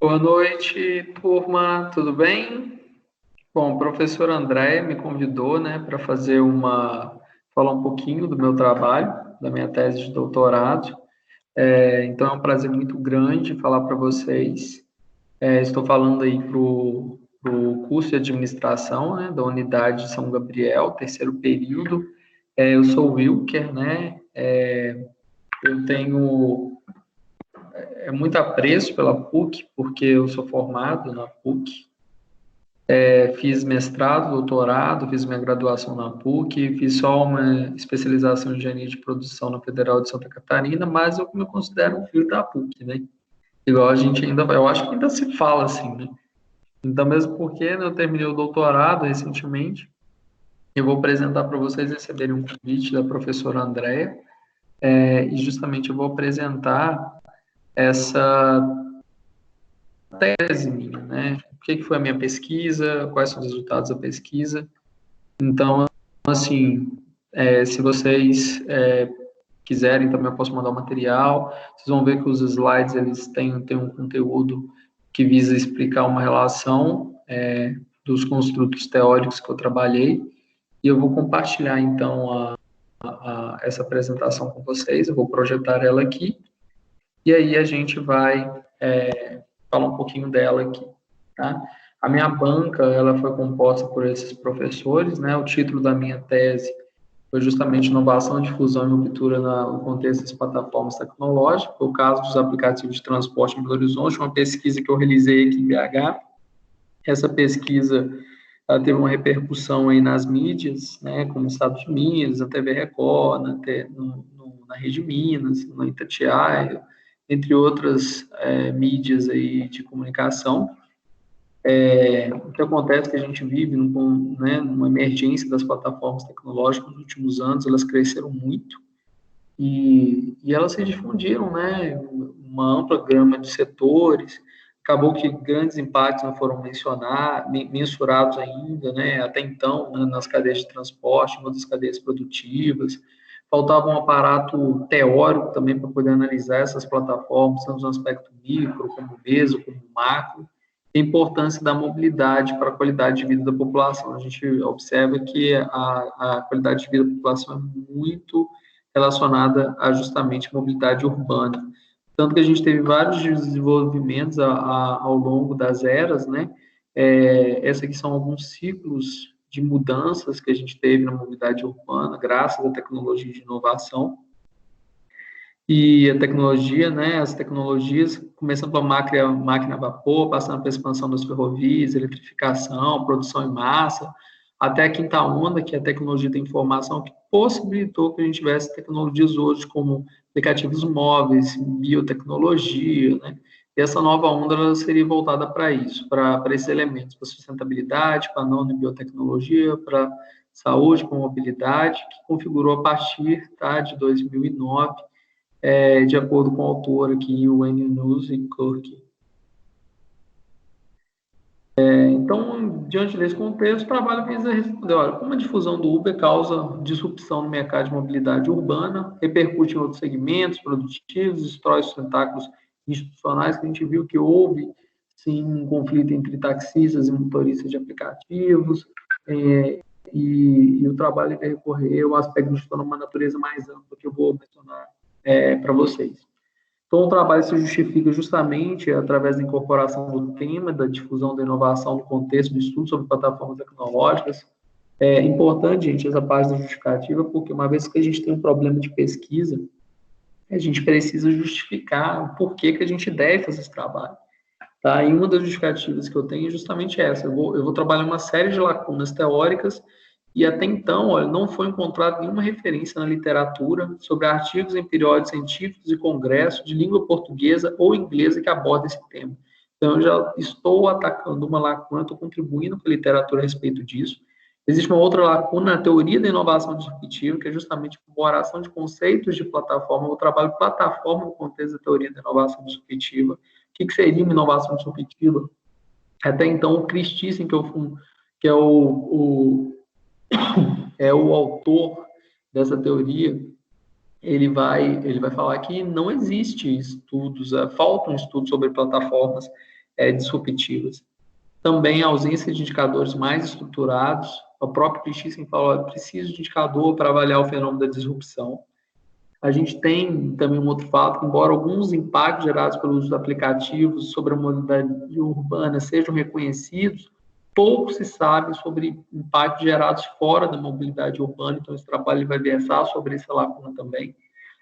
Boa noite, turma, tudo bem? Bom, o professor André me convidou, né, para falar um pouquinho do meu trabalho, da minha tese de doutorado. Então é um prazer muito grande falar para vocês. Estou falando aí para o curso de administração, né, da Unidade de São Gabriel, terceiro período. Eu sou o Wilker, né? Eu tenho muito apreço pela PUC, porque eu sou formado na PUC. Fiz mestrado, doutorado, fiz minha graduação na PUC, fiz só uma especialização em engenharia de produção na Federal de Santa Catarina, mas eu me considero um filho da PUC, né? Igual a gente ainda, eu acho que ainda se fala assim, né? Então, mesmo porque, né, eu terminei o doutorado recentemente, eu vou apresentar para vocês receberem um convite da professora Andréa, e justamente eu vou apresentar essa tese minha, né? O que foi a minha pesquisa, quais são os resultados da pesquisa. Então, assim, se vocês quiserem, também eu posso mandar o material. Vocês vão ver que os slides, eles têm um conteúdo que visa explicar uma relação dos construtos teóricos que eu trabalhei. E eu vou compartilhar, então, essa apresentação com vocês. Eu vou projetar ela aqui. E aí a gente vai falar um pouquinho dela aqui, tá? A minha banca, ela foi composta por esses professores, né? O título da minha tese foi justamente inovação, difusão e ruptura no contexto das plataformas tecnológicas, o caso dos aplicativos de transporte em Belo Horizonte, uma pesquisa que eu realizei aqui em BH. Essa pesquisa ela teve uma repercussão aí nas mídias, né, como no Estado de Minas, na TV Record, na Rede Minas, na Itatiaia, entre outras mídias aí de comunicação. O que acontece é que a gente vive numa emergência das plataformas tecnológicas nos últimos anos, elas cresceram muito e elas se difundiram, né, uma ampla gama de setores. Acabou que grandes impactos não foram mensurados ainda, né, até então, né, nas cadeias de transporte, em outras cadeias produtivas. Faltava um aparato teórico também para poder analisar essas plataformas, tanto no aspecto micro, como meso, como macro. A importância da mobilidade para a qualidade de vida da população. A gente observa que a qualidade de vida da população é muito relacionada a justamente mobilidade urbana. Tanto que a gente teve vários desenvolvimentos ao longo das eras, né? Esses aqui são alguns ciclos de mudanças que a gente teve na mobilidade urbana, graças à tecnologia de inovação. E a tecnologia, né, as tecnologias, começando pela máquina a vapor, passando pela expansão das ferrovias, eletrificação, produção em massa, até a quinta onda, que é a tecnologia da informação, que possibilitou que a gente tivesse tecnologias hoje como aplicativos móveis, biotecnologia, né? E essa nova onda ela seria voltada para isso, para esses elementos, para sustentabilidade, para nanobiotecnologia, para saúde, para mobilidade, que configurou a partir, tá, de 2009, de acordo com o autor aqui, o Wayne News e Kirk. Então, diante desse contexto, o trabalho visa responder, olha, como a difusão do Uber causa disrupção no mercado de mobilidade urbana, repercute em outros segmentos produtivos, destrói os tentáculos institucionais, que a gente viu que houve, sim, um conflito entre taxistas e motoristas de aplicativos, e o trabalho vai recorrer ao aspecto de uma natureza mais ampla que eu vou mencionar para vocês. Então, o trabalho se justifica justamente através da incorporação do tema da difusão da inovação no contexto do estudo sobre plataformas tecnológicas. É importante, gente, essa parte da justificativa, porque uma vez que a gente tem um problema de pesquisa, a gente precisa justificar o porquê que a gente deve fazer esse trabalho. Tá? E uma das justificativas que eu tenho é justamente essa. Eu vou trabalhar uma série de lacunas teóricas e até então, olha, não foi encontrada nenhuma referência na literatura sobre artigos em periódicos científicos e congressos de língua portuguesa ou inglesa que abordem esse tema. Então, eu já estou atacando uma lacuna, estou contribuindo com a literatura a respeito disso. Existe uma outra lacuna na teoria da inovação disruptiva, que é justamente a incorporação de conceitos de plataforma. Eu trabalho plataforma no contexto da teoria da inovação disruptiva. O que seria uma inovação disruptiva? Até então, o Chris Thyssen, que é o autor dessa teoria, ele vai falar que não existe estudos, faltam estudos sobre plataformas disruptivas. Também a ausência de indicadores mais estruturados. O próprio Christensen falou, preciso de indicador para avaliar o fenômeno da disrupção. A gente tem também um outro fato, que embora alguns impactos gerados pelo uso de aplicativos sobre a mobilidade urbana sejam reconhecidos, pouco se sabe sobre impactos gerados fora da mobilidade urbana, então esse trabalho vai versar sobre essa lacuna também.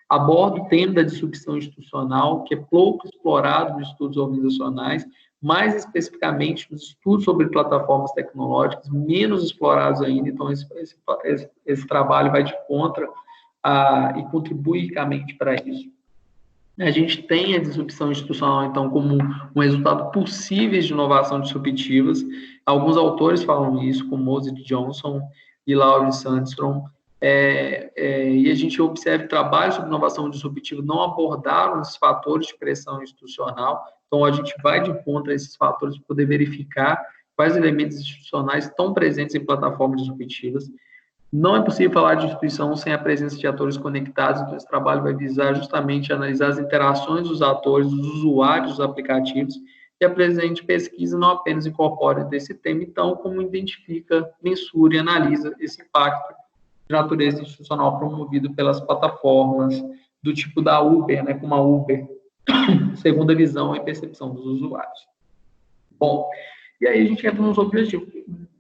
Aborda o tema da disrupção institucional, que é pouco explorado nos estudos organizacionais, mais especificamente nos estudos sobre plataformas tecnológicas, menos explorados ainda, então esse trabalho vai de contra e contribui ricamente para isso. A gente tem a disrupção institucional, então, como um resultado possível de inovação disruptivas. Alguns autores falam isso, como Moses Johnson e Lawrence Sandstrom, e a gente observa trabalhos sobre inovação disruptiva não abordaram esses fatores de pressão institucional, então a gente vai de encontro a esses fatores para poder verificar quais elementos institucionais estão presentes em plataformas disruptivas. Não é possível falar de instituição sem a presença de atores conectados, então esse trabalho vai visar justamente analisar as interações dos atores, dos usuários dos aplicativos, e a presente pesquisa não apenas incorpora desse tema, então, como identifica, mensura e analisa esse impacto de natureza institucional promovido pelas plataformas do tipo da Uber, né, como a Uber, segundo a visão e percepção dos usuários. Bom, e aí a gente entra nos objetivos.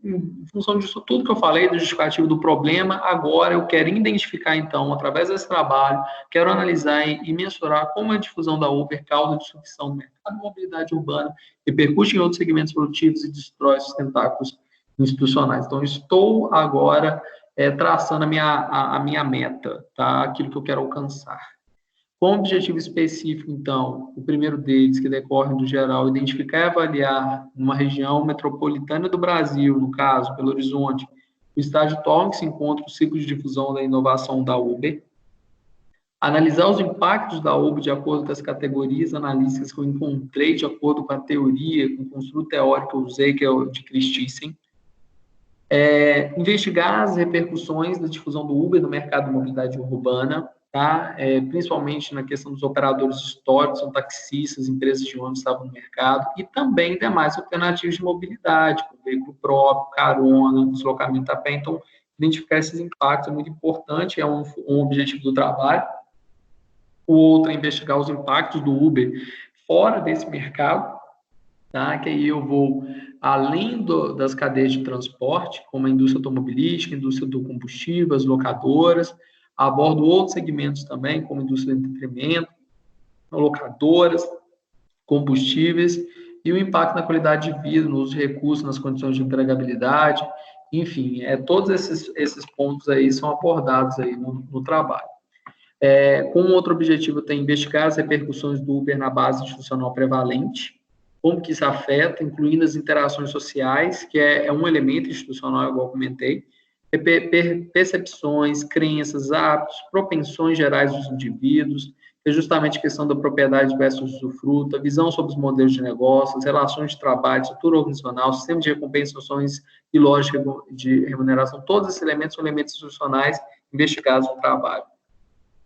Em função disso tudo que eu falei, do justificativo do problema, agora eu quero identificar, então, através desse trabalho, quero analisar e mensurar como a difusão da Uber causa disrupção do mercado de mobilidade urbana, repercute em outros segmentos produtivos e destrói os tentáculos institucionais. Então, estou agora traçando a minha meta, tá? Aquilo que eu quero alcançar. Com objetivo específico, então, o primeiro deles, que decorre do geral, identificar e avaliar uma região metropolitana do Brasil, no caso, Belo Horizonte, o estágio atual em que se encontra o ciclo de difusão da inovação da Uber, analisar os impactos da Uber de acordo com as categorias analíticas que eu encontrei, de acordo com a teoria, com o construto teórico que eu usei, que é o de Christensen, investigar as repercussões da difusão do Uber no mercado de mobilidade urbana, tá? Principalmente na questão dos operadores históricos, são taxistas, empresas de ônibus que estavam no mercado, e também demais alternativas de mobilidade, como veículo próprio, carona, deslocamento a pé. Então, identificar esses impactos é muito importante, é um objetivo do trabalho. O outro é investigar os impactos do Uber fora desse mercado, tá? Que aí eu vou, além das cadeias de transporte, como a indústria automobilística, a indústria do combustível, as locadoras, abordo outros segmentos também, como indústria do entretenimento, locadoras, combustíveis, e o impacto na qualidade de vida, no uso de recursos, nas condições de empregabilidade, enfim, todos esses pontos aí são abordados aí no trabalho. Como outro objetivo tem investigar as repercussões do Uber na base institucional prevalente, como que isso afeta, incluindo as interações sociais, que é um elemento institucional, igual eu comentei, percepções, crenças, hábitos, propensões gerais dos indivíduos, é justamente a questão da propriedade versus usufruto, a visão sobre os modelos de negócios, relações de trabalho, estrutura organizacional, sistema de recompensa, ações e lógica de remuneração, todos esses elementos são elementos institucionais investigados no trabalho.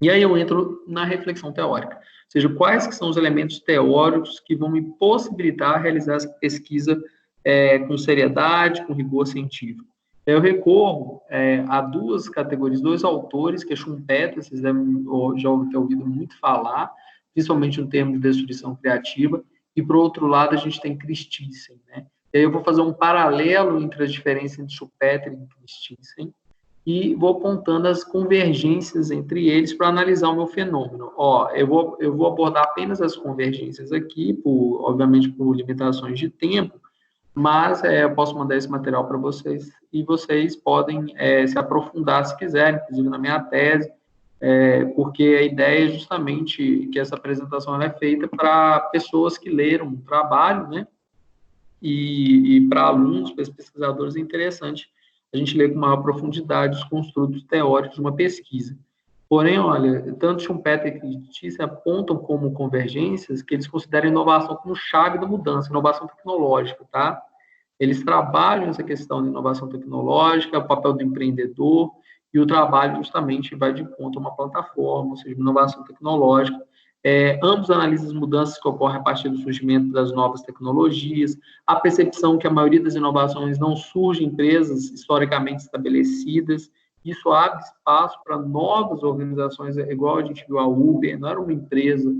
E aí eu entro na reflexão teórica, ou seja, quais que são os elementos teóricos que vão me possibilitar realizar essa pesquisa com seriedade, com rigor científico. Eu recorro a duas categorias, dois autores, que é Schumpeter, vocês devem já ter ouvido muito falar, principalmente no termo de destruição criativa, e, por outro lado, a gente tem Christensen, né? E aí eu vou fazer um paralelo entre as diferenças entre Schumpeter e Christensen, e vou apontando as convergências entre eles para analisar o meu fenômeno. Eu vou abordar apenas as convergências aqui, obviamente por limitações de tempo, mas eu posso mandar esse material para vocês e vocês podem se aprofundar se quiserem, inclusive na minha tese, porque a ideia é justamente que essa apresentação é feita para pessoas que leram o trabalho, né? E para alunos, para pesquisadores, é interessante a gente ler com maior profundidade os construtos teóricos de uma pesquisa. Porém, olha, tanto Schumpeter e Christensen apontam como convergências que eles consideram a inovação como chave da mudança, inovação tecnológica, tá? Eles trabalham essa questão de inovação tecnológica, o papel do empreendedor, e o trabalho justamente vai de conta a uma plataforma, ou seja, inovação tecnológica, Ambos analisam as mudanças que ocorrem a partir do surgimento das novas tecnologias, a percepção que a maioria das inovações não surge em empresas historicamente estabelecidas. Isso abre espaço para novas organizações, igual a gente viu a Uber, não era uma empresa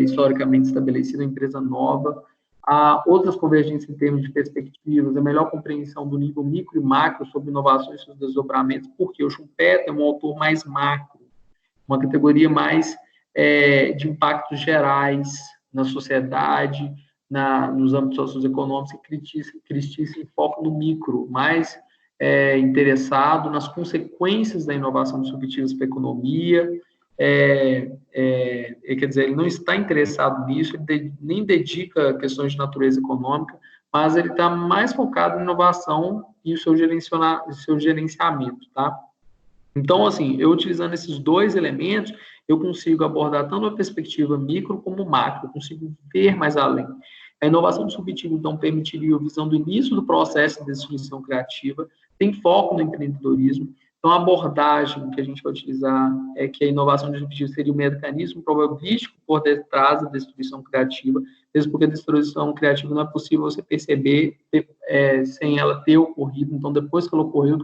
historicamente estabelecida, uma empresa nova. Há outras convergências em termos de perspectivas, a melhor compreensão do nível micro e macro sobre inovações e seus desdobramentos, porque o Schumpeter é um autor mais macro, uma categoria mais de impactos gerais na sociedade, nos âmbitos socioeconômicos, e Christie foca no micro, mais interessado nas consequências da inovação disruptiva para a economia. Quer dizer, ele não está interessado nisso, ele nem dedica questões de natureza econômica, mas ele está mais focado em inovação e o seu gerenciamento, tá? Então, assim, eu utilizando esses dois elementos, eu consigo abordar tanto a perspectiva micro como macro, eu consigo ver mais além. A inovação disruptiva, então, permitiria a visão do início do processo de destruição criativa, tem foco no empreendedorismo. Então, a abordagem que a gente vai utilizar é que a inovação disruptiva seria um mecanismo probabilístico por detrás da destruição criativa, mesmo porque a destruição criativa não é possível você perceber sem ela ter ocorrido. Então, depois que ela ocorreu,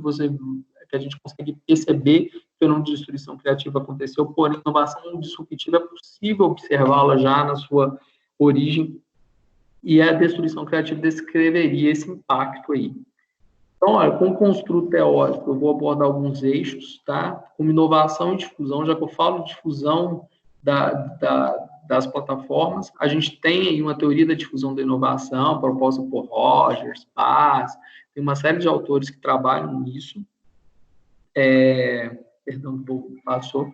que a gente consegue perceber que o fenômeno de destruição criativa aconteceu, porém, a inovação disruptiva é possível observá-la já na sua origem, e a destruição criativa descreveria esse impacto aí. Então, olha, com o construto teórico, eu vou abordar alguns eixos, tá? Como inovação e difusão, já que eu falo de difusão das plataformas, a gente tem aí uma teoria da difusão da inovação, proposta por Rogers, Paz, tem uma série de autores que trabalham nisso. Perdão, passou.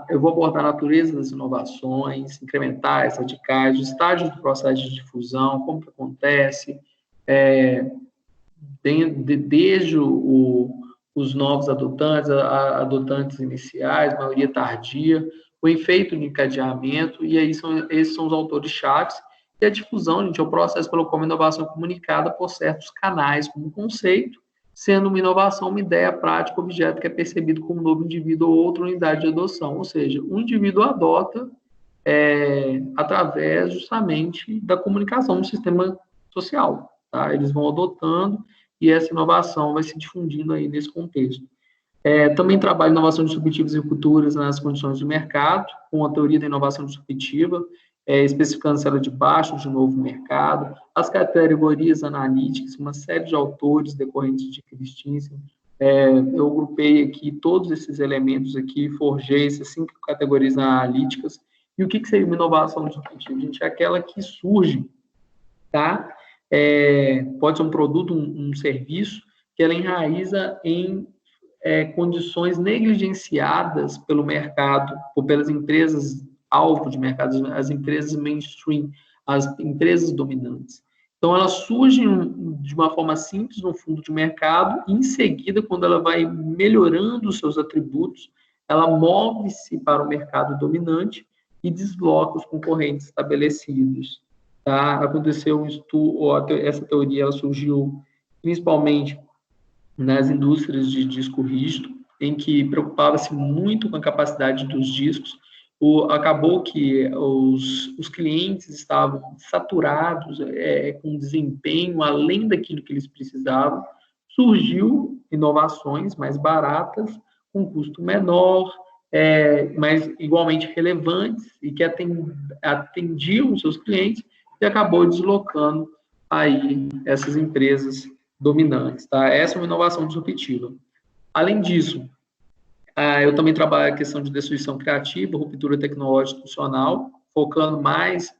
Eu vou abordar a natureza das inovações, incrementais, radicais, os estágios do processo de difusão, como que acontece, desde os novos adotantes, adotantes iniciais, maioria tardia, o efeito de encadeamento, e aí esses são os autores chaves. E a difusão, gente, é o processo pelo qual a inovação é comunicada por certos canais como conceito, sendo uma inovação uma ideia prática, objeto que é percebido como um novo indivíduo ou outra unidade de adoção. Ou seja, o indivíduo adota através justamente da comunicação no sistema social. Tá? Eles vão adotando e essa inovação vai se difundindo aí nesse contexto. Também trabalho inovação disruptivas e futuras nas condições do mercado, com a teoria da inovação disruptiva, especificando se ela de baixo de novo mercado, as categorias analíticas, uma série de autores decorrentes de Christensen. Eu agrupei aqui todos esses elementos aqui, forjei essas 5 categorias analíticas. E o que seria uma inovação disruptiva? Gente, é aquela que surge, tá? Pode ser um produto, um serviço, que ela enraiza em condições negligenciadas pelo mercado, ou pelas empresas alvo de mercado, as empresas mainstream, as empresas dominantes. Então, elas surgem de uma forma simples no fundo de mercado, e em seguida, quando ela vai melhorando os seus atributos, ela move-se para o mercado dominante e desloca os concorrentes estabelecidos. Tá? Aconteceu um estudo, essa teoria ela surgiu principalmente nas indústrias de disco rígido, em que preocupava-se muito com a capacidade dos discos. Acabou que os clientes estavam saturados, com desempenho além daquilo que eles precisavam. Surgiu inovações mais baratas, com custo menor, mas igualmente relevantes e que atendiam os seus clientes, e acabou deslocando aí essas empresas dominantes, tá? Essa é uma inovação disruptiva. Além disso, eu também trabalho a questão de destruição criativa, ruptura tecnológica institucional, focando mais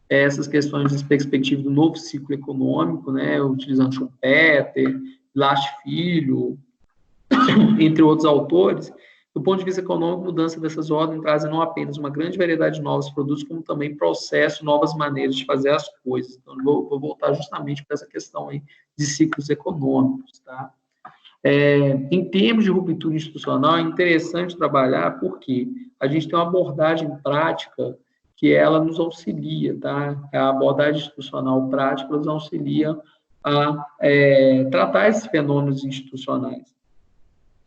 essas questões das perspectivas do novo ciclo econômico, né, utilizando Schumpeter, Last Filho, entre outros autores. Do ponto de vista econômico, mudança dessas ordens trazem não apenas uma grande variedade de novos produtos, como também processos, novas maneiras de fazer as coisas. Então, vou voltar justamente para essa questão aí de ciclos econômicos, tá? Em termos de ruptura institucional, é interessante trabalhar porque a gente tem uma abordagem prática que ela nos auxilia, tá? A abordagem institucional prática nos auxilia a tratar esses fenômenos institucionais.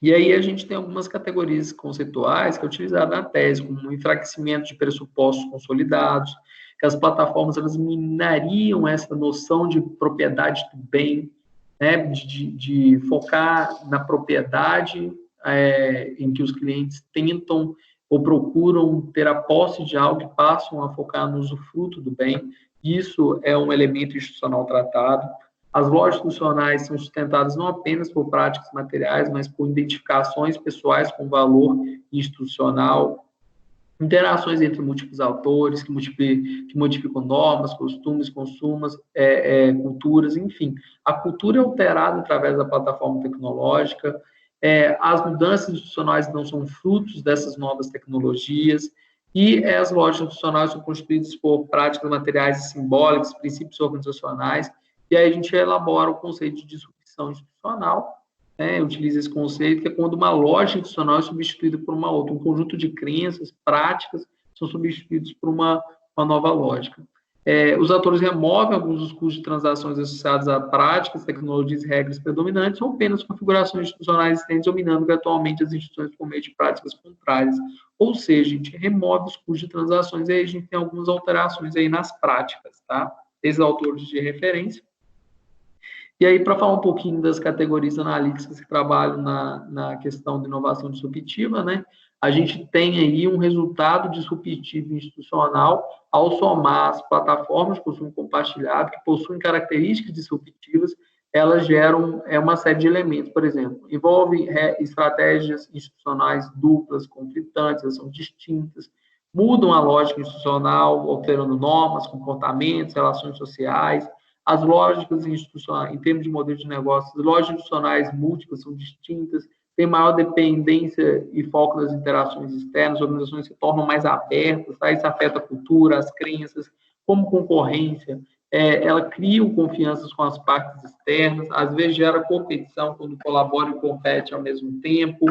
E aí a gente tem algumas categorias conceituais que é utilizado na tese, como o enfraquecimento de pressupostos consolidados, que as plataformas elas minariam essa noção de propriedade do bem, né, de focar na propriedade em que os clientes tentam ou procuram ter a posse de algo e passam a focar no usufruto do bem. Isso é um elemento institucional tratado. As lojas funcionais são sustentadas não apenas por práticas materiais, mas por identificações pessoais com valor institucional, interações entre múltiplos autores que modificam normas, costumes, consumos, culturas, enfim. A cultura é alterada através da plataforma tecnológica, as mudanças institucionais não são frutos dessas novas tecnologias, e as lojas institucionais são constituídas por práticas materiais e simbólicas, princípios organizacionais, e aí a gente elabora o conceito de disrupção institucional, utiliza esse conceito, que é quando uma loja institucional é substituída por uma outra, um conjunto de crenças, práticas, são substituídos por uma nova lógica. Os atores removem alguns dos custos de transações associados a práticas, tecnologias e regras predominantes, ou apenas configurações institucionais existentes, dominando gradualmente as instituições por meio de práticas contrárias. Ou seja, a gente remove os custos de transações e aí a gente tem algumas alterações aí nas práticas, tá? Esses autores de referência. E aí, para falar um pouquinho das categorias analíticas que trabalham na questão de inovação disruptiva, né? A gente tem aí um resultado disruptivo institucional ao somar as plataformas de consumo compartilhado, que possuem características disruptivas, elas geram uma série de elementos. Por exemplo, envolve estratégias institucionais duplas, conflitantes, elas são distintas, mudam a lógica institucional, alterando normas, comportamentos, relações sociais. As lógicas institucionais, em termos de modelo de negócio, as lojas institucionais múltiplas são distintas, tem maior dependência e foco nas interações externas, as organizações se tornam mais abertas, tá? Isso afeta a cultura, as crenças, como concorrência, ela cria confianças com as partes externas, às vezes gera competição quando colabora e compete ao mesmo tempo,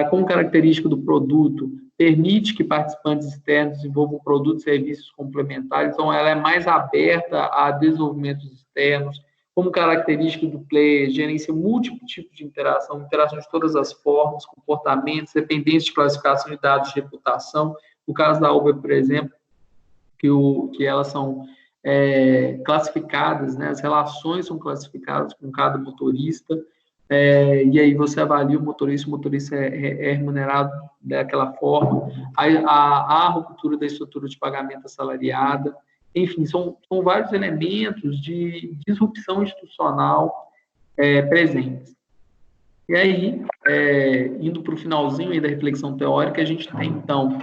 como característica do produto, permite que participantes externos desenvolvam produtos e serviços complementares, então ela é mais aberta a desenvolvimentos externos, como característica do player, gerencia múltiplos tipos de interação, interações de todas as formas, comportamentos, dependência de classificação de dados de reputação. No caso da Uber, por exemplo, que elas são classificadas, né, as relações são classificadas com cada motorista, e aí você avalia o motorista é remunerado daquela forma, a ruptura da estrutura de pagamento assalariada, enfim, são vários elementos de disrupção institucional presentes. E aí, indo para o finalzinho aí da reflexão teórica, a gente tem, então,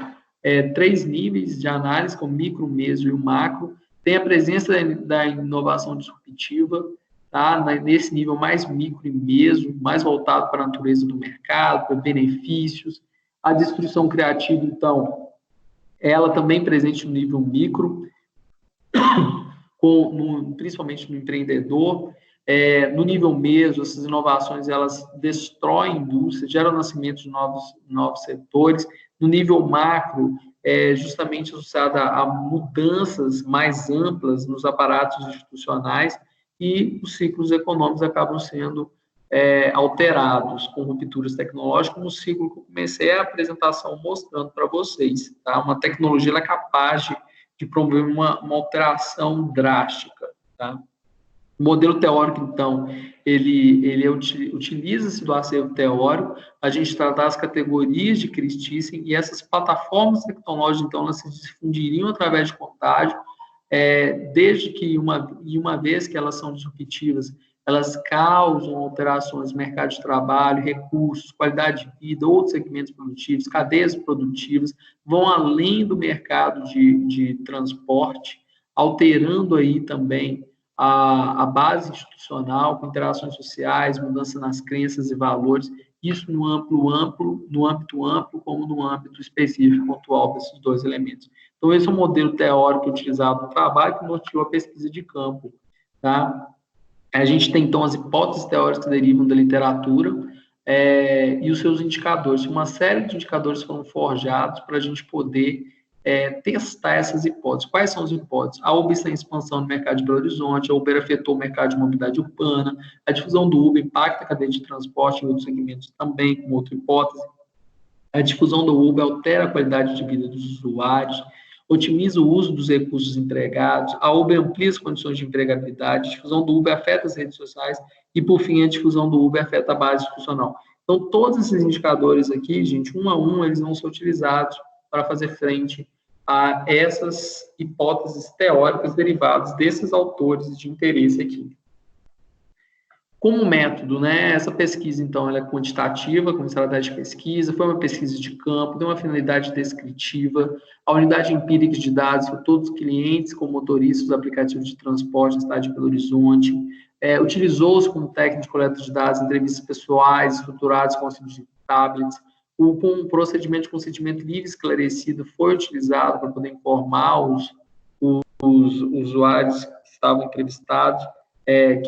3 níveis de análise, como o micro, o meso e o macro. Tem a presença da inovação disruptiva, tá? Nesse nível mais micro e meso, mais voltado para a natureza do mercado, para benefícios. A destruição criativa, então, ela também presente no nível micro, principalmente no empreendedor. No nível meso, essas inovações elas destroem indústrias, geram nascimento de novos setores. No nível macro, justamente associada a mudanças mais amplas nos aparatos institucionais, e os ciclos econômicos acabam sendo alterados com rupturas tecnológicas, como o ciclo que eu comecei a apresentação mostrando para vocês. Tá? Uma tecnologia ela é capaz de promover uma alteração drástica. Tá? O modelo teórico, então, ele utiliza-se do acervo teórico, a gente tratar as categorias de Chris Thyssen, e essas plataformas tecnológicas, então, elas se difundiriam através de contágio, desde que, uma vez que elas são disruptivas, elas causam alterações no mercado de trabalho, recursos, qualidade de vida, outros segmentos produtivos, cadeias produtivas, vão além do mercado de transporte, alterando aí também a base institucional, com interações sociais, mudança nas crenças e valores, isso no âmbito amplo, como no âmbito específico, pontual desses 2 elementos. Então, esse é o modelo teórico utilizado no trabalho que norteou a pesquisa de campo. Tá? A gente tem, então, as hipóteses teóricas que derivam da literatura e os seus indicadores. Uma série de indicadores foram forjados para a gente poder testar essas hipóteses. Quais são as hipóteses? A Uber está em expansão no mercado de Belo Horizonte, a Uber afetou o mercado de mobilidade urbana, a difusão do Uber impacta a cadeia de transporte em outros segmentos também, como outra hipótese. A difusão do Uber altera a qualidade de vida dos usuários, otimiza o uso dos recursos empregados, a Uber amplia as condições de empregabilidade, a difusão do Uber afeta as redes sociais e, por fim, a difusão do Uber afeta a base institucional. Então, todos esses indicadores aqui, gente, um a um, eles vão ser utilizados para fazer frente a essas hipóteses teóricas derivadas desses autores de interesse aqui. Como método, né, essa pesquisa, então, ela é quantitativa, como estratégia de pesquisa, foi uma pesquisa de campo, tem uma finalidade descritiva, a unidade empírica de dados para todos os clientes, como motoristas dos aplicativos de transporte na cidade de Belo Horizonte, utilizou-se como técnica de coleta de dados, entrevistas pessoais, estruturadas com auxílio de tablets, com um procedimento de consentimento livre esclarecido foi utilizado para poder informar os usuários que estavam entrevistados,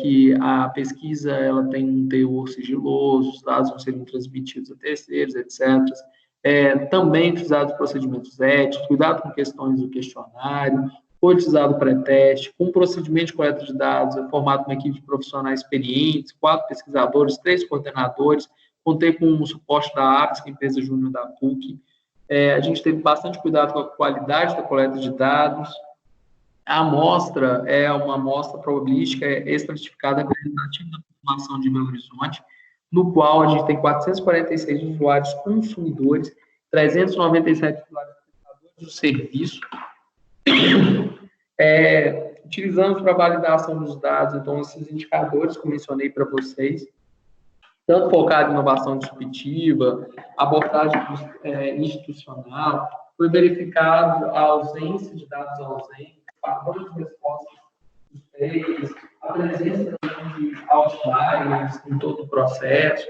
que a pesquisa ela tem um teor sigiloso, os dados não seriam transmitidos a terceiros, etc. Também utilizados procedimentos éticos, cuidado com questões do questionário, foi utilizado pré-teste, com procedimento de coleta de dados, formado uma equipe de profissionais experientes, 4 pesquisadores, 3 coordenadores, contei com o suporte da APES, que é a empresa júnior da PUC. A gente teve bastante cuidado com a qualidade da coleta de dados. A amostra é uma amostra probabilística estratificada representativa da população de Belo Horizonte, no qual a gente tem 446 usuários consumidores, 397 usuários prestadores do serviço, utilizamos para validação dos dados, então, esses indicadores que eu mencionei para vocês, tanto focado em inovação disruptiva, abordagem institucional, foi verificado a ausência de dados ausentes, padrões de respostas suspeitas, a presença de outliers em todo o processo,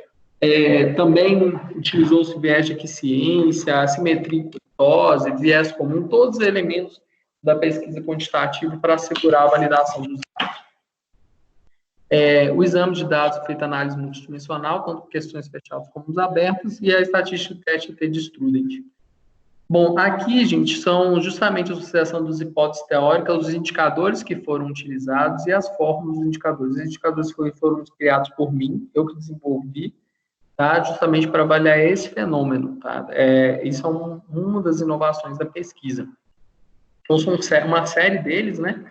também utilizou-se viés de eficiência, assimetria e mitose, viés comum, todos os elementos da pesquisa quantitativa para assegurar a validação dos dados. O exame de dados feito análise multidimensional, tanto questões fechadas como os abertos, e a estatística teste de Student. Bom, aqui, gente, são justamente a associação das hipóteses teóricas, os indicadores que foram utilizados e as fórmulas dos indicadores. Os indicadores foram criados por mim, eu que desenvolvi, tá? Justamente para avaliar esse fenômeno, tá? Isso é uma das inovações da pesquisa. Então, são uma série deles, né?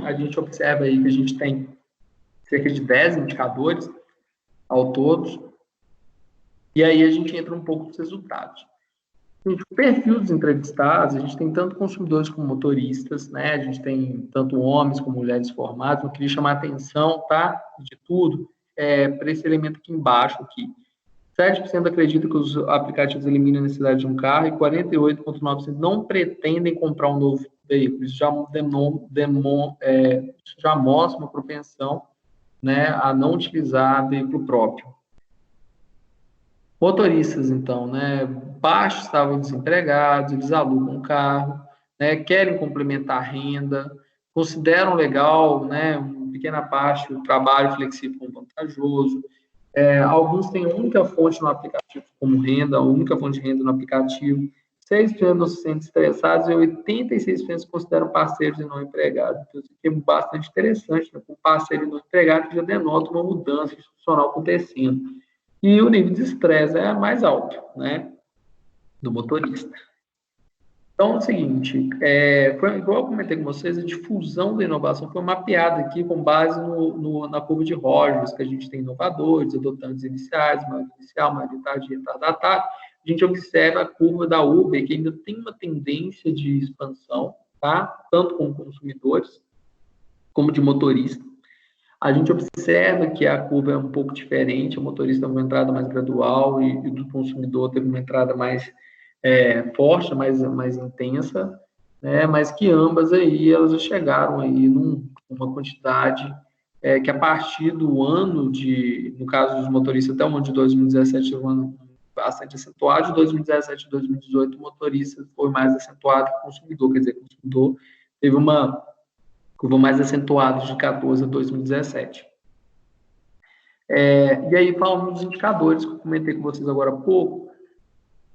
A gente observa aí que a gente tem cerca de 10 indicadores ao todo, e aí a gente entra um pouco nos resultados. Gente, o perfil dos entrevistados, a gente tem tanto consumidores como motoristas, né? A gente tem tanto homens como mulheres formadas. Eu queria chamar a atenção, tá? De tudo, para esse elemento aqui embaixo, aqui. 7% acredita que os aplicativos eliminam a necessidade de um carro e 48,9% não pretendem comprar um novo veículo. Isso já mostra uma propensão, né, a não utilizar veículo próprio. Motoristas, então, né, baixos estavam desempregados, eles alugam um carro, né, querem complementar a renda, consideram legal, né, uma pequena parte, o trabalho flexível como vantajoso. Alguns têm única fonte no aplicativo como renda, a única fonte de renda no aplicativo. 6% não se sentem estressados e 86% se consideram parceiros e não empregados. Então, isso aqui é bastante interessante, né? Com parceiro e não empregado, já denota uma mudança institucional acontecendo. E o nível de estresse é mais alto, né, do motorista. Então, é o seguinte, foi igual eu comentei com vocês, a difusão da inovação foi mapeada aqui com base na curva de Rogers, que a gente tem inovadores, adotantes iniciais, maioria inicial, maioria tardia, retardatário. A gente observa a curva da Uber, que ainda tem uma tendência de expansão, tá? Tanto com consumidores como de motorista. A gente observa que a curva é um pouco diferente, o motorista teve uma entrada mais gradual e do consumidor teve uma entrada mais forte, mais intensa, né? Mas que ambas aí, elas já chegaram aí numa quantidade que a partir do ano no caso dos motoristas, até o ano de 2017, um ano bastante acentuado, de 2017 a 2018, o motorista foi mais acentuado que o consumidor, quer dizer, o consumidor teve uma curva mais acentuada de 14 a 2017. E aí, falando dos indicadores que eu comentei com vocês agora há pouco,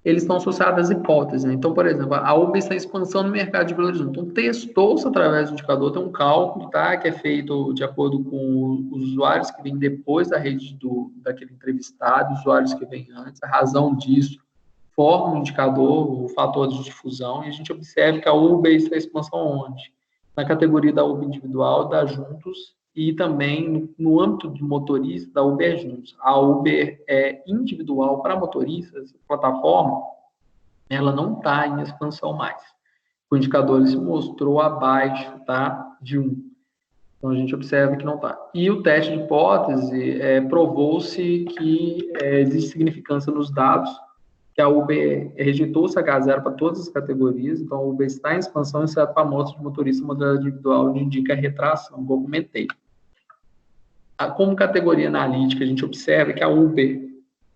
eles estão associados às hipóteses, né? Então, por exemplo, a Uber está em expansão no mercado de Belo Horizonte. Então, testou-se através do indicador, tem um cálculo, tá? Que é feito de acordo com os usuários que vêm depois da rede daquele entrevistado, usuários que vêm antes, a razão disso, forma um indicador, o fator de difusão, e a gente observa que a Uber está em expansão onde? Na categoria da Uber individual, da Juntos, e também no âmbito de motorista, da Uber Juntos. A Uber é individual para motoristas, plataforma, ela não está em expansão mais. O indicador se mostrou abaixo, tá, de 1. Então, a gente observa que não está. E o teste de hipótese provou-se que existe significância nos dados, que a Uber rejeitou o CH0 para todas as categorias, então a Uber está em expansão, exceto para motos de motorista modalidade individual, onde indica retração, como eu comentei. Como categoria analítica, a gente observa que a Uber,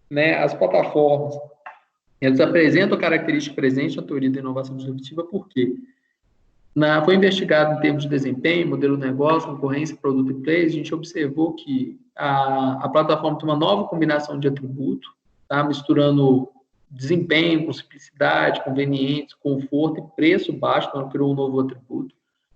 né, as plataformas, elas apresentam a característica presente na teoria da inovação disruptiva, por quê? Foi investigado em termos de desempenho, modelo de negócio, concorrência, produto e play, a gente observou que a plataforma tem uma nova combinação de atributos, tá, misturando desempenho com simplicidade, conveniência, conforto e preço baixo, então criou um novo atributo.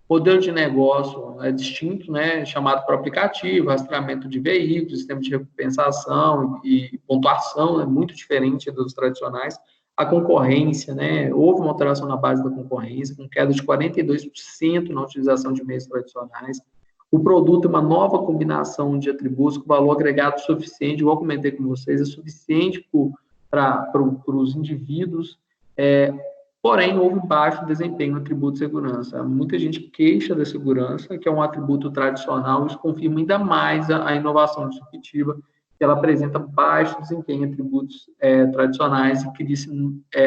Modelo de negócio é distinto, né, chamado por aplicativo, rastreamento de veículos, sistema de recompensação e pontuação, é muito diferente dos tradicionais. A concorrência, né, houve uma alteração na base da concorrência, com queda de 42% na utilização de meios tradicionais. O produto é uma nova combinação de atributos com valor agregado suficiente, igual comentei com vocês, é suficiente para os indivíduos, porém, houve baixo desempenho no atributo de segurança. Muita gente queixa da segurança, que é um atributo tradicional, isso confirma ainda mais a inovação disruptiva, que ela apresenta baixo desempenho em atributos tradicionais e cria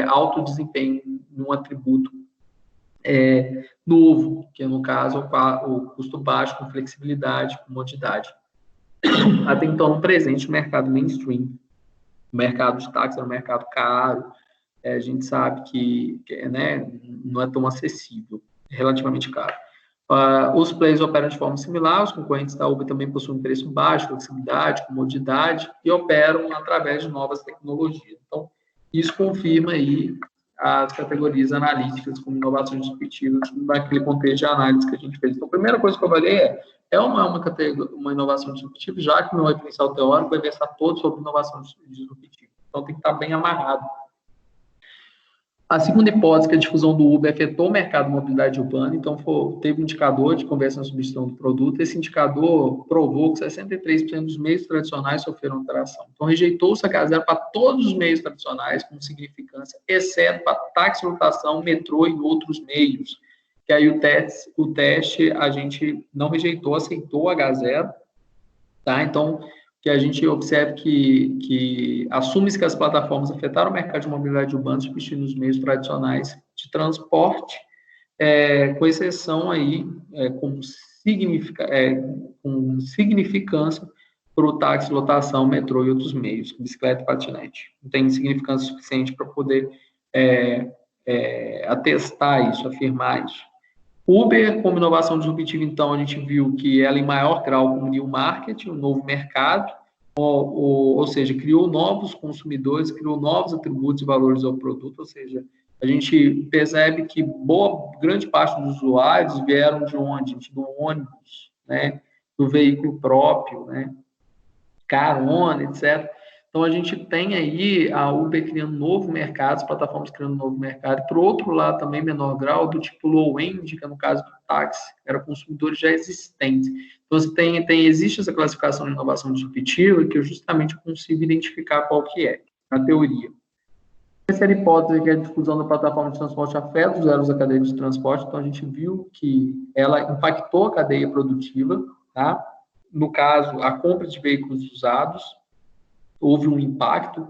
alto desempenho num atributo novo, que no caso é o custo baixo, com flexibilidade, comodidade. Até então, no presente, o mercado mainstream, o mercado de táxi era um mercado caro, a gente sabe que né, não é tão acessível, é relativamente caro. Os players operam de forma similar, os concorrentes da Uber também possuem preço baixo, flexibilidade, comodidade e operam através de novas tecnologias. Então, isso confirma aí as categorias analíticas como inovações disruptivas naquele contexto de análise que a gente fez. Então, a primeira coisa que eu avaliei uma inovação disruptiva, já que meu referencial teórico vai versar todo sobre inovação disruptiva. Então, tem que estar bem amarrado. A segunda hipótese, que a difusão do Uber afetou o mercado de mobilidade urbana, então teve um indicador de conversão e substituição do produto, esse indicador provou que 63% dos meios tradicionais sofreram alteração. Então, rejeitou-se a CH0 para todos os meios tradicionais, com significância, exceto para táxi, lotação, metrô e outros meios. Que aí o teste a gente não rejeitou, aceitou o H0, tá? Então, que a gente observe que assume-se que as plataformas afetaram o mercado de mobilidade urbana, substituindo os meios tradicionais de transporte, com exceção aí, com significância para o táxi, lotação, metrô e outros meios, bicicleta e patinete. Não tem significância suficiente para poder atestar isso, afirmar isso. Uber, como inovação disruptiva, então, a gente viu que ela, em maior grau, uniu o marketing, um novo mercado, ou seja, criou novos consumidores, criou novos atributos e valores ao produto, ou seja, a gente percebe que grande parte dos usuários vieram de onde? Do ônibus, né? Do veículo próprio, né? Carona, etc. Então, a gente tem aí a Uber criando novo mercado, as plataformas criando novo mercado. Por outro lado, também menor grau, do tipo low-end, que é no caso do táxi, era consumidores já existentes. Então, existe essa classificação de inovação disruptiva que eu justamente consigo identificar qual que é, na teoria. A terceira hipótese, que é a difusão da plataforma de transporte afeta os elos da cadeia de transporte. Então, a gente viu que ela impactou a cadeia produtiva, tá? No caso, a compra de veículos usados, houve um impacto,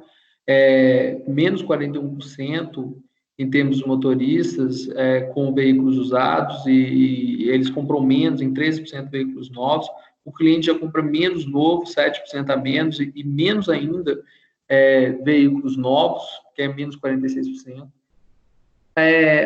menos 41% em termos de motoristas com veículos usados, e eles compram menos, em 13% veículos novos. O cliente já compra menos novo, 7% a menos, e menos ainda veículos novos, que é menos 46%.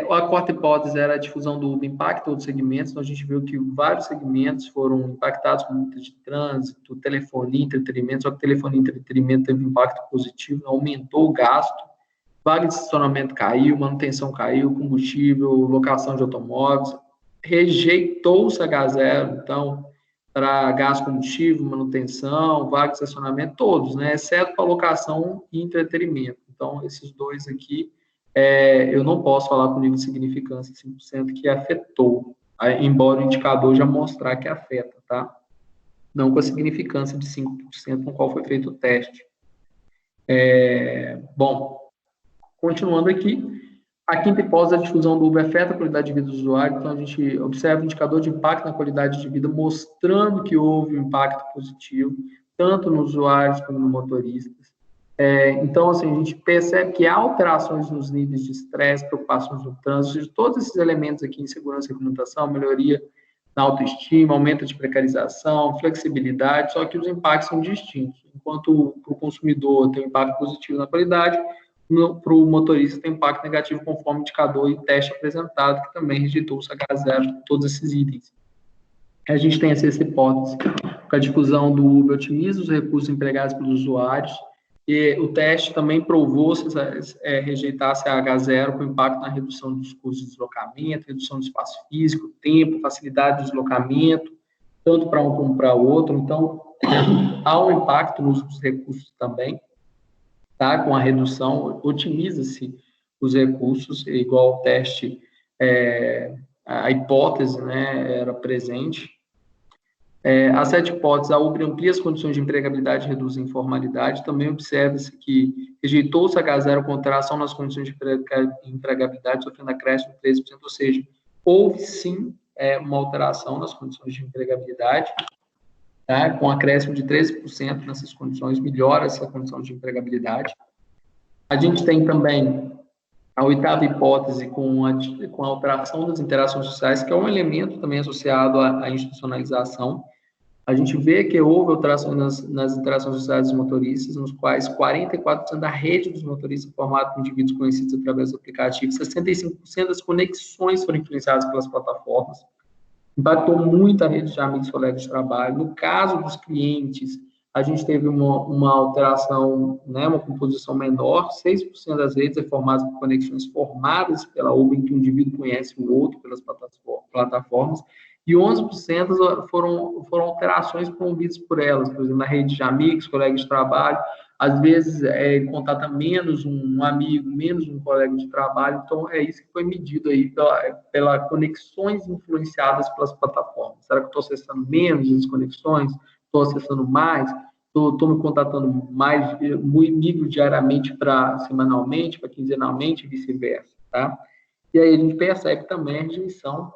A quarta hipótese era a difusão do Uber impacta outros segmentos, então a gente viu que vários segmentos foram impactados com multas de trânsito, telefonia, entretenimento, só que telefonia e entretenimento teve um impacto positivo, aumentou o gasto vaga de estacionamento caiu, manutenção caiu, combustível, locação de automóveis, rejeitou-se H0, então, para gás combustível, manutenção, vaga de estacionamento, todos, né, exceto para locação e entretenimento. Então, esses dois aqui, eu não posso falar com nível de significância 5% que afetou, embora o indicador já mostrar que afeta, tá? Não com a significância de 5% com qual foi feito o teste. Bom, continuando aqui, a quinta hipótese da difusão do Uber afeta a qualidade de vida do usuário, então a gente observa o indicador de impacto na qualidade de vida, mostrando que houve um impacto positivo, tanto nos usuários como nos motoristas. Então, assim, a gente percebe que há alterações nos níveis de estresse, preocupações no trânsito, todos esses elementos aqui em segurança e regulamentação, melhoria na autoestima, aumento de precarização, flexibilidade, só que os impactos são distintos. Enquanto para o consumidor tem um impacto positivo na qualidade, para o motorista tem impacto negativo conforme o indicador e teste apresentado, que também rejeitou o H0, todos esses itens. A gente tem essa hipótese, com a difusão do Uber otimiza os recursos empregados pelos usuários, e o teste também provou se rejeitasse a H0 com impacto na redução dos custos de deslocamento, redução do espaço físico, tempo, facilidade de deslocamento, tanto para um como para o outro. Então, há um impacto no uso dos recursos também, tá? Com a redução, otimiza-se os recursos, igual o teste, a hipótese, né, era presente. As 7 hipóteses, a Uber amplia as condições de empregabilidade e reduz a informalidade. Também observa-se que rejeitou-se a H0 com alteração nas condições de empregabilidade, sofrendo acréscimo de 13%, ou seja, houve sim uma alteração nas condições de empregabilidade, tá? Com acréscimo de 13% nessas condições, melhora essa condição de empregabilidade. A gente tem também a 8ª hipótese com a alteração das interações sociais, que é um elemento também associado à institucionalização. A gente vê que houve alterações nas interações sociais dos motoristas, nos quais 44% da rede dos motoristas formada por indivíduos conhecidos através do aplicativo, 65% das conexões foram influenciadas pelas plataformas. Impactou muito a rede de amigos e colegas de trabalho. No caso dos clientes, a gente teve uma alteração, né, uma composição menor, 6% das redes é formadas por conexões formadas pela Uber, em que um indivíduo conhece o outro pelas plataformas, e 11% foram alterações promovidas por elas, por exemplo, na rede de amigos, colegas de trabalho, às vezes contata menos um amigo, menos um colega de trabalho, então é isso que foi medido aí pela conexões influenciadas pelas plataformas. Será que eu estou acessando menos as conexões? Estou acessando mais? Estou me contatando mais, migro diariamente para semanalmente, para quinzenalmente e vice-versa, tá? E aí a gente percebe também a rejeição,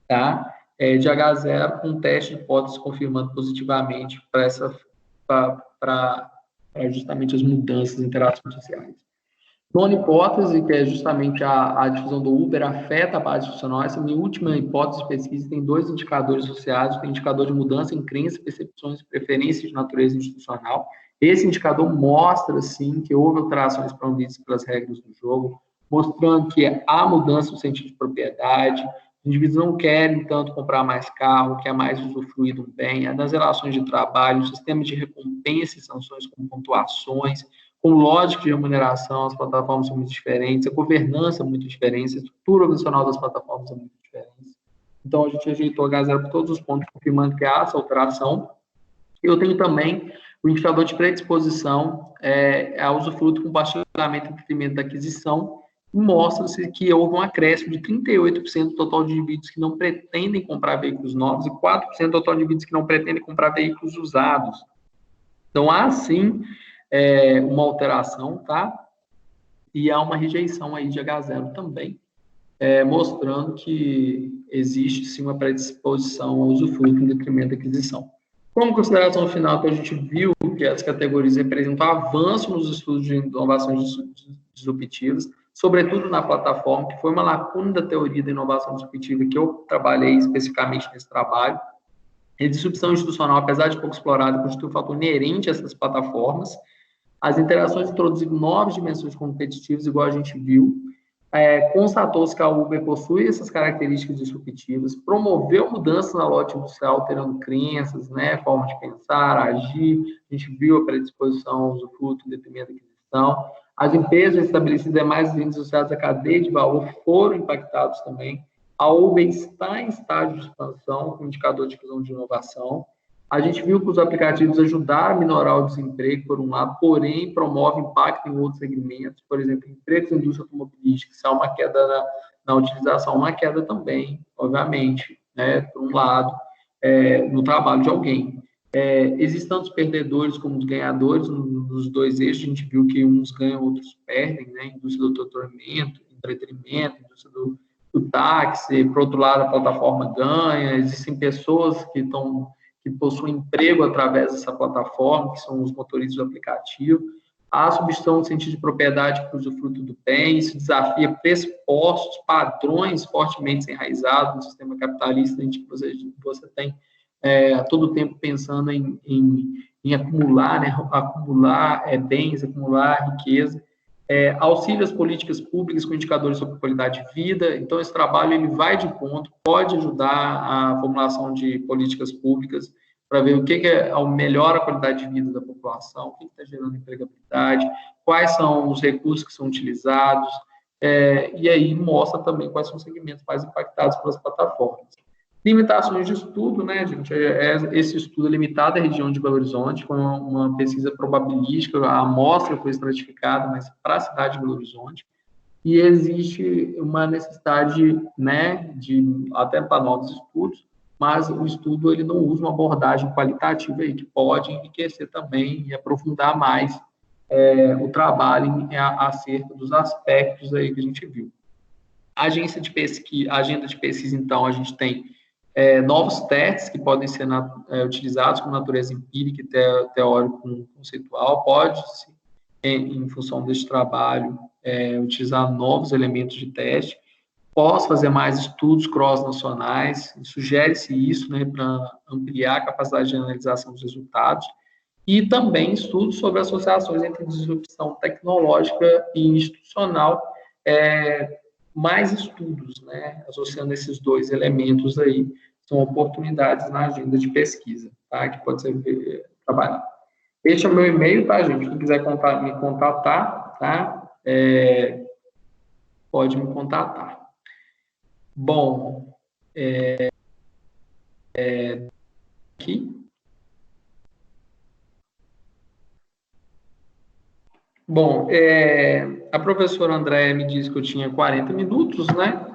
tá? De H0 com teste de hipótese confirmando positivamente para justamente as mudanças em interações sociais. Nona hipótese, que é justamente a difusão do Uber, afeta a base institucional. Essa minha última hipótese de pesquisa tem 2 indicadores associados, tem indicador de mudança em crenças, percepções e preferências de natureza institucional. Esse indicador mostra, sim, que houve alterações promovidas pelas regras do jogo, mostrando que há mudança no sentido de propriedade, os indivíduos não querem tanto comprar mais carro, quer mais usufruir do bem, nas relações de trabalho, sistemas de recompensa e sanções como pontuações, com lógica de remuneração, as plataformas são muito diferentes, a governança é muito diferente, a estrutura organizacional das plataformas é muito diferente. Então, a gente rejeitou a H0 por todos os pontos, confirmando que há essa alteração. Eu tenho também o indicador de predisposição ao usufruto com compartilhamento e detrimento da aquisição, mostra-se que houve um acréscimo de 38% do total de indivíduos que não pretendem comprar veículos novos e 4% do total de indivíduos que não pretendem comprar veículos usados. Então, há sim uma alteração, tá? E há uma rejeição aí de H0 também, mostrando que existe sim uma predisposição ao usufruto em detrimento da aquisição. Como consideração final, que a gente viu que as categorias representam avanço nos estudos de inovações disruptivas, sobretudo na plataforma, que foi uma lacuna da teoria da inovação disruptiva que eu trabalhei especificamente nesse trabalho. A disrupção institucional, apesar de pouco explorada, constitui um fator inerente a essas plataformas. As interações introduziram novas dimensões competitivas, igual a gente viu. Constatou-se que a Uber possui essas características disruptivas, promoveu mudanças na lógica industrial, alterando crenças, né, forma de pensar, agir. A gente viu a predisposição ao usufruto em detrimento da aquisição. Então, as empresas estabelecidas demais índices associados à cadeia de valor foram impactados também. A Uber está em estágio de expansão, com indicador de fusão de inovação. A gente viu que os aplicativos ajudaram a minorar o desemprego, por um lado, porém, promove impacto em outros segmentos, por exemplo, empregos na indústria automobilística, se há uma queda na utilização, uma queda também, obviamente, né, por um lado, no trabalho de alguém. Existem tantos perdedores como os ganhadores nos dois eixos, a gente viu que uns ganham, outros perdem, né? Indústria do entretenimento, indústria do táxi, por outro lado, a plataforma ganha, existem pessoas que possuem emprego através dessa plataforma, que são os motoristas do aplicativo. Há substituição no sentido de propriedade para o usufruto do bem, isso desafia pressupostos, padrões fortemente enraizados no sistema capitalista, em que você tem a todo tempo pensando em acumular, né? Acumular bens, acumular riqueza, auxílio às políticas públicas com indicadores sobre qualidade de vida. Então, esse trabalho ele vai de encontro, pode ajudar a formulação de políticas públicas para ver o que melhora a qualidade de vida da população, o que está gerando empregabilidade, quais são os recursos que são utilizados, e aí mostra também quais são os segmentos mais impactados pelas plataformas. Limitações de estudo, né, gente? Esse estudo é limitado à região de Belo Horizonte, foi uma pesquisa probabilística, a amostra foi estratificada, mas para a cidade de Belo Horizonte, e existe uma necessidade, né, até para novos estudos, mas o estudo ele não usa uma abordagem qualitativa aí, que pode enriquecer também e aprofundar mais o trabalho acerca dos aspectos aí que a gente viu. A agenda de pesquisa, então, a gente tem novos testes que podem ser utilizados com natureza empírica e teórico-conceitual, pode-se, em função deste trabalho, utilizar novos elementos de teste. Posso fazer mais estudos cross-nacionais, sugere-se isso, né, para ampliar a capacidade de analisação dos resultados, e também estudos sobre associações entre disrupção tecnológica e institucional, mais estudos, né, associando esses dois elementos aí, são oportunidades na agenda de pesquisa, tá, que pode ser trabalhado. Este é o meu e-mail, tá, gente? Quem quiser me contatar, tá, pode me contatar. Bom, aqui. Bom, a professora Andréia me disse que eu tinha 40 minutos, né?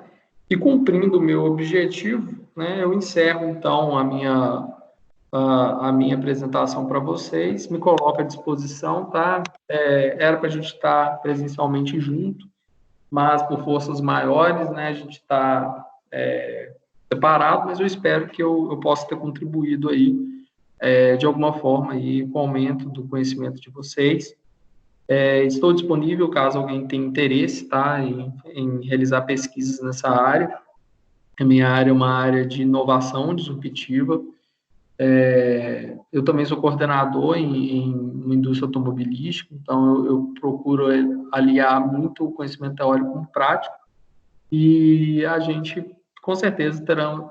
E cumprindo o meu objetivo, né, eu encerro, então, a minha apresentação para vocês, me coloco à disposição, tá? Era para a gente estar presencialmente junto, mas por forças maiores, né, a gente está separado, mas eu espero que eu possa ter contribuído aí, de alguma forma, aí, com o aumento do conhecimento de vocês. Estou disponível caso alguém tenha interesse, tá, em realizar pesquisas nessa área. A minha área é uma área de inovação disruptiva. Eu também sou coordenador em indústria automobilística, então eu procuro aliar muito o conhecimento teórico com o prático, e a gente, com certeza,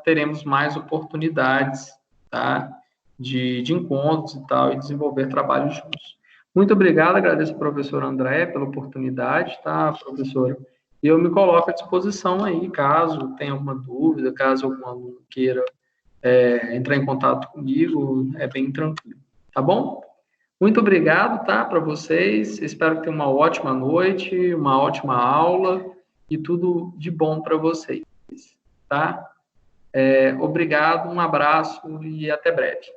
teremos mais oportunidades, tá, de encontros e tal, e desenvolver trabalhos juntos. Muito obrigado, agradeço ao professor André pela oportunidade, tá, professora? E eu me coloco à disposição aí, caso tenha alguma dúvida, caso algum aluno queira entrar em contato comigo, é bem tranquilo, tá bom? Muito obrigado, tá, para vocês, espero que tenham uma ótima noite, uma ótima aula e tudo de bom para vocês, tá? Obrigado, um abraço e até breve.